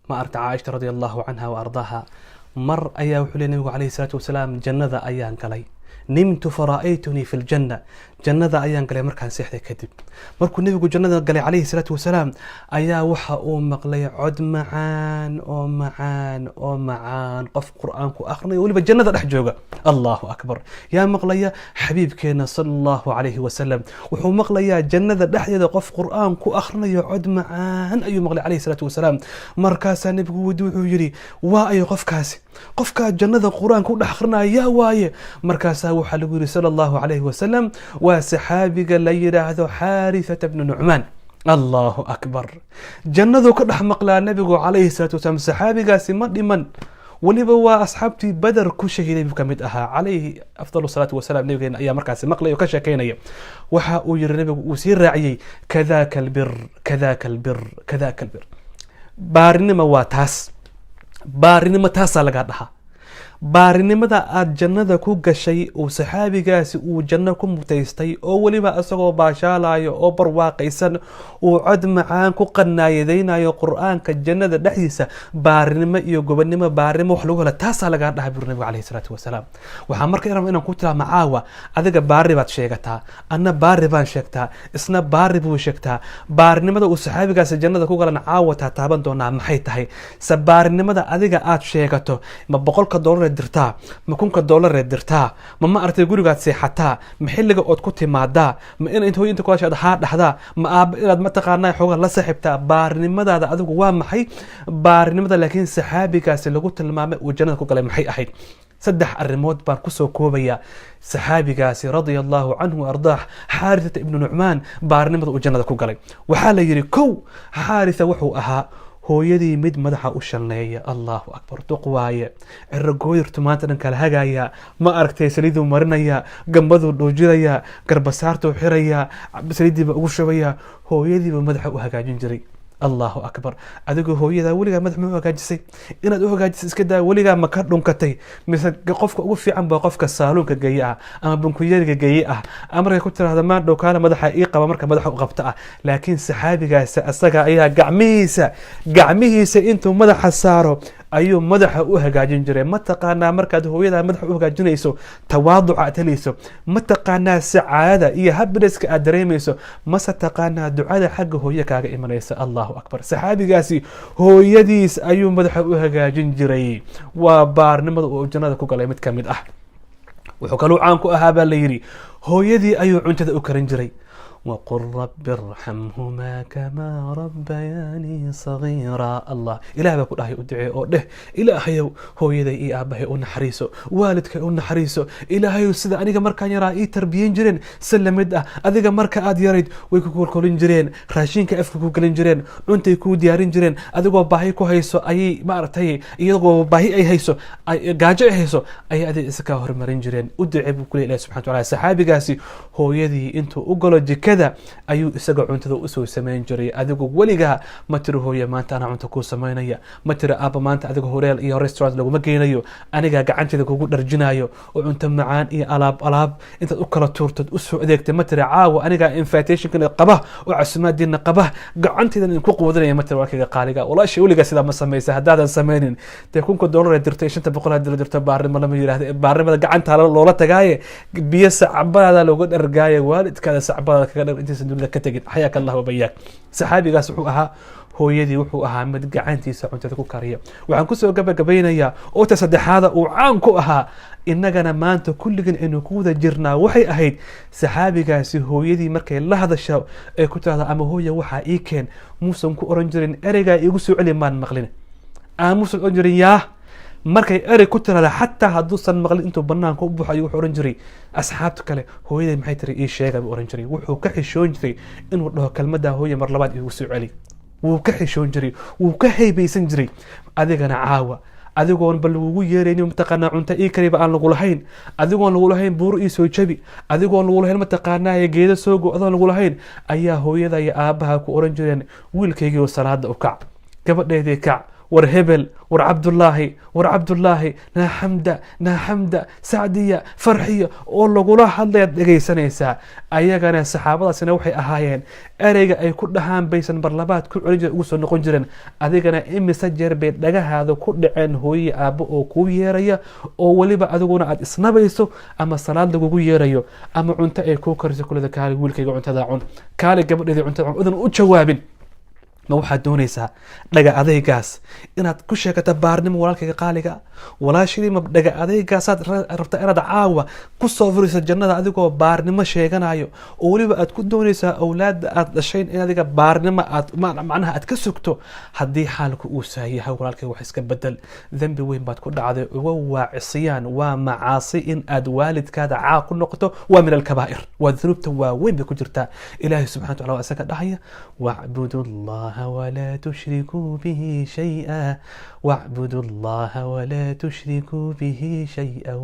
ما أرت عائشة رضي الله عنها وأرضاها مر أيا وحلي النبي عليه الصلاة والسلام جنة أيان كلي نمت فرأيتني في الجنة جنة أيان قال مركان سيحدي كذب مركو النبي جنة قال عليه الصلاة والسلام أيا وحا مقلي عد معان أو معان أو معان قف قرآنكو آخرنا ولي بالجنة رح الله أكبر يا مقلي حبيب كينا صلى الله عليه وسلم وحو مقلي جنة رح قف قرآنكو آخرنا يعد معان أي مقلي عليه الصلاة والسلام مركاسا نبي ودوحو يري وأي قف كاسي قفكا جنة القرآن كل آخرنا يا واي مركاسا وحلو صلى الله عليه وسلم وسحابي قال لي هذا حارثة بن نعمان الله أكبر جنة كل مقلا النبي عليه الصلاة والسلام سحابي قاسي من ولبوا أصحابتي بدر كل شيء نبي كمدها عليه أفضل الصلاة والسلام نبي أيام مركاسي مقلا يكشى كينيا وحا وير النبي وسير راعي كذاك البر كذاك البر كذاك البر بارنما واتاس baarinimo taasaa lagaa dhahaa baarinimada aad jannada ku gashay oo saxaabigaasi uu janno ku mutaystay oo waliba asagoo baashaalayo oo barwaaqaysan oo cod macaan ku qanaayadeynayo quraanka jannada dhaxdiisa baarinimo iyo gobonimo baarinimo wax lagu hela taasaa lagaa dhahaa buu nabiga calayhi salaatu wasalaam waxaa markaa inaan ku tiraa macaawa adiga baari baad sheegataa anna baari baan sheegtaa isna baari buu sheegtaa baarinimada uu saxaabigaasi jannada ku galan caawata taaban doonaa maxay tahay sabaarinimada adiga aad sheegato ma $100 dirtaa ma $1,000 dirtaa ma artay gurigaad seexataa ma xilliga ood ku timaadaa ma in inta hooyinta ku dhaxdaa dhaxdaa ma aab inaad ma taqaanay xogaa la saaxiibtaa baarinimadaada adigu waa maxay baarinimada laakiin saxaabigaasi lagu tilmaamay uu jannada ku galay maxay ahayd saddex arrimood baan ku soo koobaya saxaabigaasi radiyallahu anhu ardaah xaaritha ibn nu'man baarinimada uu jannada ku galay waxa la yiri kow xaaritha wuxuu ahaa hooyadii mid madaxa u shalneeya Allahu akbar duqwaaye ciragooyirtu maanta dhan kala hagaaya ma aragtay saliidu marinaya gambadu dhoojiraya garbasaartu xiraya saliidiiba ugu shubaya hooyadiiba madaxa u hagaajin jiray Allahu akbar adigu hooyada waliga madax ma hagaajisay inaad u hagaajisay iska daa waliga ma ka dhunkatay mise qofka ugu fiican baa qofka saalonka geeya ama bunkuyariga geeya amarka ku tiraahdo ma dhow kala madaxa ii qaba marka madaxa u qabta laakiin saxaabigaas asaga ayaa gacmihiisa intuu madaxa saaro ayuu madaxa u hagaajin jiray ma taqaanaa markaad hooyada madaxa u hagaajinayso tawaaduc aad helayso ma taqaanaa sacaada iyo happiness aad dareemayso ma taqaanaa ducada xagga hooyo kaaga imanaysa Allahu akbar saxaabigaasi hooyadiis ayuu madaxa u hagaajin jiray waa baarnimada uu jannada ku galay mid kamid ah wuxuu kaloo caan ku ahaa baa la yiri hooyadii ayuu cuntada u karin jiray وقل رب ارحمهما كما ربياني صغيرا الله إله بقول هاي أدعي أوده إلهي هو يدي أبهي ونحريسه والدك ونحريسه إلهي وسيدا أنيق مركا يرى إي تربيين جرين سلم إده أذيق مركا آد يريد ويكوكول كولين جرين راشين كأفكوكو كولين جرين أنت يكو ديارين جرين أذيقو باهي كو هيسو أي مارتهي يدقو باهي أي هيسو قاجع هيسو أي أذي إسكا هرمارين جرين أدعي بكل إله سبحانه وتعالى سحابي قاسي هو يدي انتو أقلو جكا ayuu isaga cuntada u soo sameyn jiray adigu waliga ma tiro hooyo maanta ana cunta ku sameynaya ma tiro aaba maanta adigu hotel iyo restaurant lagu ma geenayo aniga gacanteeda kugu dharjinayo oo cunta macaan iyo alaab inta u kala tuurtad u soo adeegtay ma tiro caawa aniga invitation kana qaba oo casuumaadina qaba gacanteeda in ku quudanaya ma tiro wakiga qaaliga walaashay waliga sida ma sameeyay hadaadan sameynin te $1,000 dirtay $500 dirtay baarnimo lama yiraahdo baarnimada gacanta loola tagaaye biyo sacbada looga dhargaayo waalidkaada sacbada kaga انت سندوله كتجد حياك الله وبياك سحابي قاس وحوها هو يدي وحوها مد قعنتي سعونت تكو كاريه وعن كسو قبينيا او تصدح هذا وعانكو اها انغنا مانت كل انه كودا جرنا وحي اهيد سحابي قاس هو يدي markay la hadasho ay ku taada ama hooyo waxa ii keen muusan ku oran jirin ereyga igu soo celi maan maqlin aamusan oran jirin yaa markay erey ku tirada xataa haduusan maqlin intuu banaanka u buuxayo wuxuu oran jiray asxaabta kale hooyaday maxay tiri ii sheegay buu oran jiray wuxuu ka xishoon jiray inuu dhaho kelmadda hooyo mar labaad igu soo celi wuu ka xishoon jiray wuu ka heybeysan jiray adigana caawa adigoon bal ugu yeeraynin mataqaanaa cunta ii kariba aan lagu lahayn adigoon lagu lahayn buur ii soo jabi adigoon lagu lahayn mataqaanaa geedo soo go'doon lagu lahayn ayaa hooyada iyo aabaha ku oran jireen wiilkaygii oo salaada u kac gabadheedii kac هبل عبد الله نا حمدة سعدية فرحية والله قولها حد يدقي سنة أيها الصحابة سنوحي أهايين أريجا أي كل هام بيسن برلبات كل رجل وصل نقنجرن أذيقنا إمي سجر بيت دقا هذا كل عين هوي أبو كويريا أو ولي بعدونا عاد إسنابيسو أما الصلاة كويريا أما عنت أي كوكرز كل ذا كاري ولك يقعد تداعون كاري قبل إذا عنت أذن أتشوابين ما waxaad doonaysaa dhaga adaygaas inaad ku sheekato baarnimo walaalkayga qaaliga walaashii ma dhaga adaygaas aad rabtaa inaad caawa ku soo furiso jannada adigoo baarnimo sheeganayo oo waliba aad ku doonaysaa awlaad aad dhashayn in adiga baarnimo aad macnaha aad ka sugto haddii xaalku uu saayahay walaalkay wax iska bedel dambi weyn baad ku dhacday waa cisiyaan waa macaasi in aad waalidkaada caa ku noqoto waa min alkabaa'ir waa dunuubta waa weyn ku jirtaa ilaahay subxaanahu wa ta'aala waa isaga dhahaya wa'budu allah ولا تشركوا به شيئا واعبدوا الله ولا تشركوا به شيئا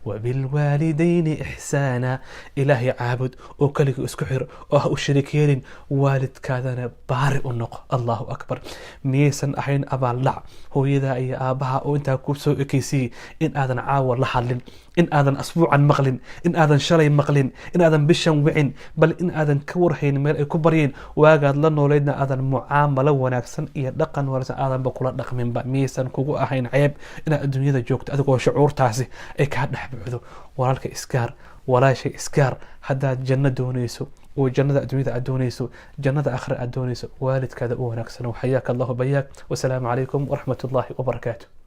وبالوالدين إحسانا إلهي عابد وكلك اسكحر أو الشريكين والد كذا بارئ النق الله أكبر ميسن أحين أبا اللع هو إذا أي آبها وإنت كوسو إكيسي إن آذن عاور لحلن إن آذن أسبوعا مغلن إن آذن شلي مغلن إن آذن بشن وعن بل إن آذن كورحين ميل كبرين واقعد لنا وليدنا آذن معاملة وناكسن إيا دقن ورسن آذن بقولات دقمين با ميسان كوكو أحين عيب إن الدنيا دا جوكت أدقوا شعور تاسي إي كاد نحبعدو ورالك إسكار ولا شيء إسكار حدا جنة دونيسو وجنة الدنيا أدونيسو جنة آخر أدونيسو والد كذا وناكسن وحياك الله بياك والسلام عليكم ورحمة الله وبركاته.